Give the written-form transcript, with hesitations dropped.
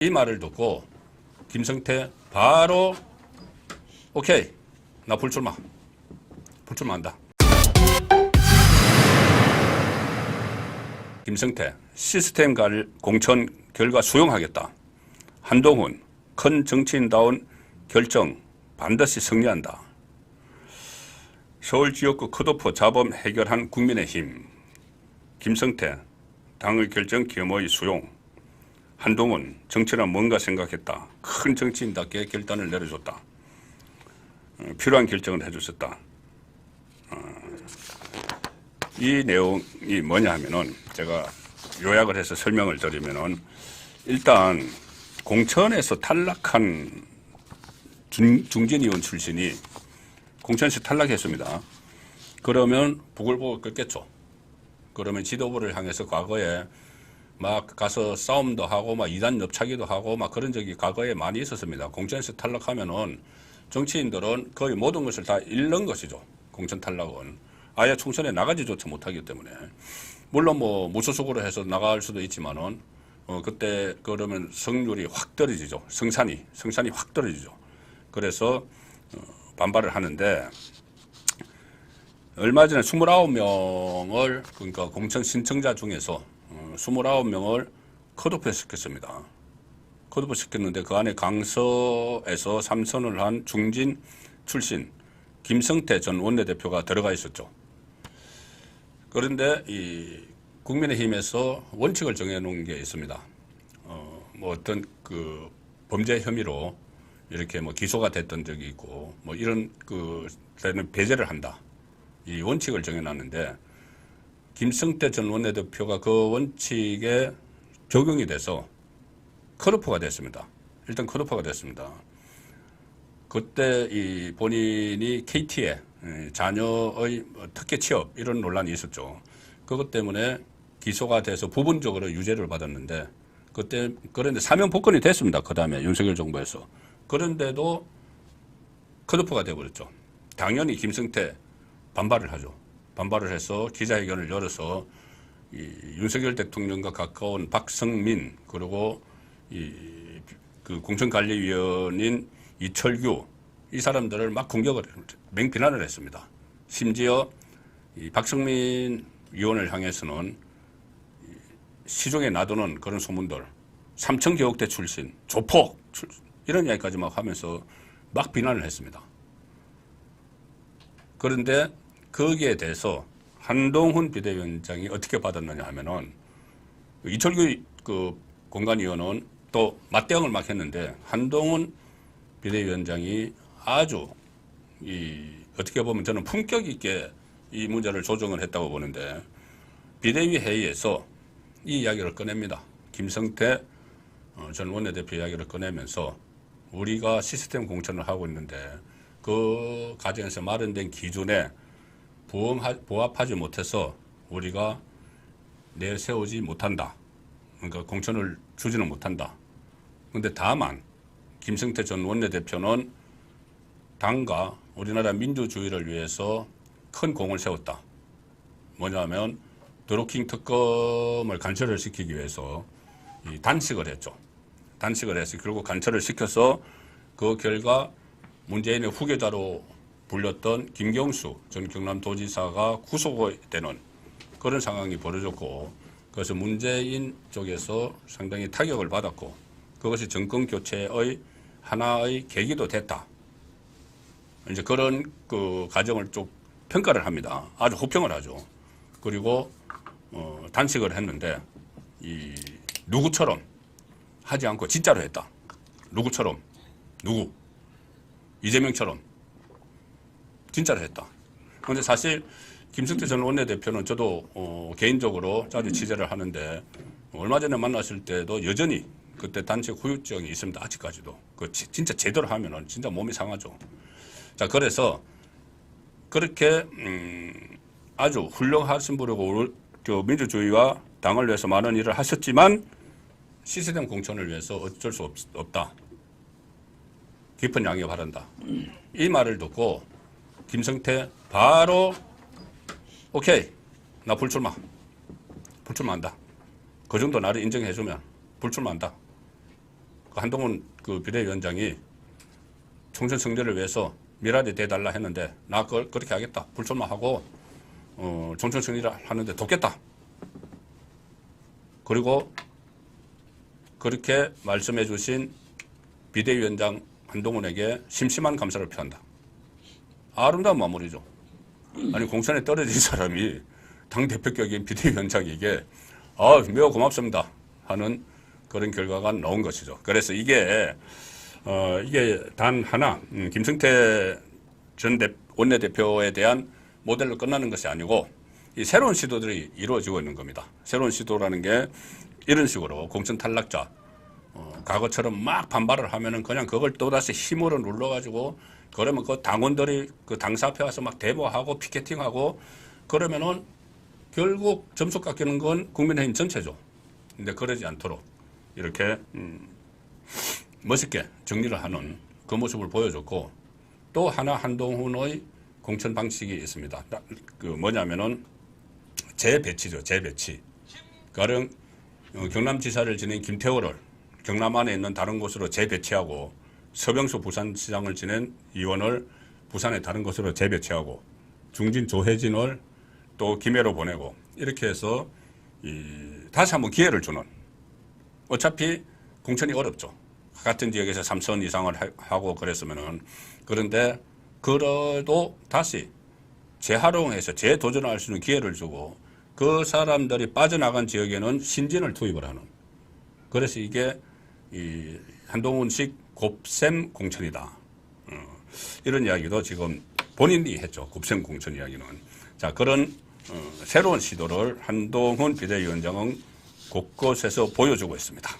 이 말을 듣고 김성태 바로 오케이, 나 불출마한다. 김성태 시스템 공천 결과 수용하겠다. 한동훈 큰 정치인다운 결정 반드시 승리한다. 서울 지역구 컷오프 잡음 해결한 국민의힘. 김성태 당의 결정 겸허히 수용. 한동훈 정치란 뭔가 생각했다. 큰 정치인답게 결단을 내려줬다. 필요한 결정을 해줬었다. 이 내용이 뭐냐 하면은 제가 요약을 해서 설명을 드리면은 일단 공천에서 탈락한 중진 의원 출신이 공천에서 탈락했습니다. 그러면 부글부글 끓겠죠. 그러면 지도부를 향해서 과거에 막 가서 싸움도 하고 막 이단 엽차기도 하고 막 그런 적이 과거에 많이 있었습니다. 공천에서 탈락하면은 정치인들은 거의 모든 것을 다 잃는 것이죠. 공천 탈락은 아예 총선에 나가지조차 못하기 때문에 물론 뭐 무소속으로 해서 나갈 수도 있지만은 그때 그러면 성률이 확 떨어지죠. 성산이 확 떨어지죠. 그래서 반발을 하는데 얼마 전에 29명을 그러니까 공천 신청자 중에서 29명을 컷오프 시켰습니다. 컷오프 시켰는데 그 안에 강서에서 3선을 한 중진 출신 김성태 전 원내대표가 들어가 있었죠. 그런데 이 국민의힘에서 원칙을 정해놓은 게 있습니다. 뭐 어떤 그 범죄 혐의로 이렇게 뭐 기소가 됐던 적이 있고 뭐 이런 그 때는 배제를 한다. 이 원칙을 정해놨는데 김성태 전 원내대표가 그 원칙에 적용이 돼서 컷오프가 됐습니다. 일단 컷오프가 됐습니다. 그때 이 본인이 KT에 자녀의 특혜 취업 이런 논란이 있었죠. 그것 때문에 기소가 돼서 부분적으로 유죄를 받았는데 그때 그런데 사면 복권이 됐습니다. 그 다음에 윤석열 정부에서. 그런데도 컷오프가 돼버렸죠. 당연히 김성태 반발을 하죠. 반발을 해서 기자회견을 열어서 이 윤석열 대통령과 가까운 박성민 그리고 그 공천관리위원인 이철규 이 사람들을 막 공격을 맹비난을 했습니다. 심지어 이 박성민 위원을 향해서는 시중에 놔두는 그런 소문들 3천개억대 출신 조폭 이런 이야기까지 막 하면서 막 비난을 했습니다. 그런데 거기에 대해서 한동훈 비대위원장이 어떻게 받았느냐 하면은 이철규 그 공관위원은 또 맞대응을 막 했는데 한동훈 비대위원장이 아주 어떻게 보면 저는 품격 있게 이 문제를 조정을 했다고 보는데 비대위 회의에서 이 이야기를 꺼냅니다. 김성태 전 원내대표 이야기를 꺼내면서 우리가 시스템 공천을 하고 있는데 그 과정에서 마련된 기준에 부합하지 못해서 우리가 내세우지 못한다. 그러니까 공천을 주지는 못한다. 그런데 다만 김성태 전 원내대표는 당과 우리나라 민주주의를 위해서 큰 공을 세웠다. 뭐냐면 드루킹 특검을 간철을 시키기 위해서 단식을 했죠. 단식을 해서 결국 간철을 시켜서 그 결과 문재인의 후계자로 불렸던 김경수 전 경남도지사가 구속되는 그런 상황이 벌어졌고 그래서 문재인 쪽에서 상당히 타격을 받았고 그것이 정권 교체의 하나의 계기도 됐다. 이제 그런 그 과정을 쭉 평가를 합니다. 아주 호평을 하죠. 그리고 단식을 했는데 이 누구처럼 하지 않고 진짜로 했다. 누구처럼 누구 이재명처럼 진짜로 했다. 그런데 사실 김성태 전 원내대표는 저도 개인적으로 자주 취재를 하는데 얼마 전에 만났을 때도 여전히 그때 단식 후유증이 있습니다. 아직까지도. 그 진짜 제대로 하면은 진짜 몸이 상하죠. 자, 그래서 그렇게 아주 훌륭하신 분이고 민주주의와 당을 위해서 많은 일을 하셨지만 시스템 공천을 위해서 어쩔 수 없다. 깊은 양해 바란다. 이 말을 듣고 김성태 바로 오케이, 나 불출마한다. 그 정도 나를 인정해주면 불출마한다. 그 한동훈 그 비대위원장이 총선 승리를 위해서 미라리 대달라 했는데 나 그걸 그렇게 하겠다. 불출마하고 총선 승리를 하는데 돕겠다. 그리고 그렇게 말씀해 주신 비대위원장 한동훈에게 심심한 감사를 표한다. 아름다운 마무리죠. 아니 공천에 떨어진 사람이 당대표격인 비대위원장에게 매우 고맙습니다 하는 그런 결과가 나온 것이죠. 그래서 이게 단 하나 김성태 전 원내대표에 대한 모델로 끝나는 것이 아니고 이 새로운 시도들이 이루어지고 있는 겁니다. 새로운 시도라는 게 이런 식으로 공천 탈락자 과거처럼 막 반발을 하면은 그냥 그걸 또다시 힘으로 눌러가지고 그러면 그 당원들이 그 당사 앞에 와서 막 데모하고 피켓팅하고 그러면은 결국 점수 깎이는 건 국민의힘 전체죠. 근데 그러지 않도록 이렇게 멋있게 정리를 하는 그 모습을 보여줬고 또 하나 한동훈의 공천 방식이 있습니다. 그 뭐냐면은 재배치죠. 재배치. 가령 경남지사를 지낸 김태호를 경남 안에 있는 다른 곳으로 재배치하고 서병수 부산시장을 지낸 의원을 부산의 다른 곳으로 재배치하고 중진 조혜진을 또 김해로 보내고 이렇게 해서 다시 한번 기회를 주는 어차피 공천이 어렵죠. 같은 지역에서 3선 이상을 하고 그랬으면은 그런데 그래도 다시 재활용해서 재도전할 수 있는 기회를 주고 그 사람들이 빠져나간 지역에는 신진을 투입을 하는 그래서 이게 이 한동훈식 곱셈 공천이다. 이런 이야기도 지금 본인이 했죠. 곱셈 공천 이야기는. 자, 그런 새로운 시도를 한동훈 비대위원장은 곳곳에서 보여주고 있습니다.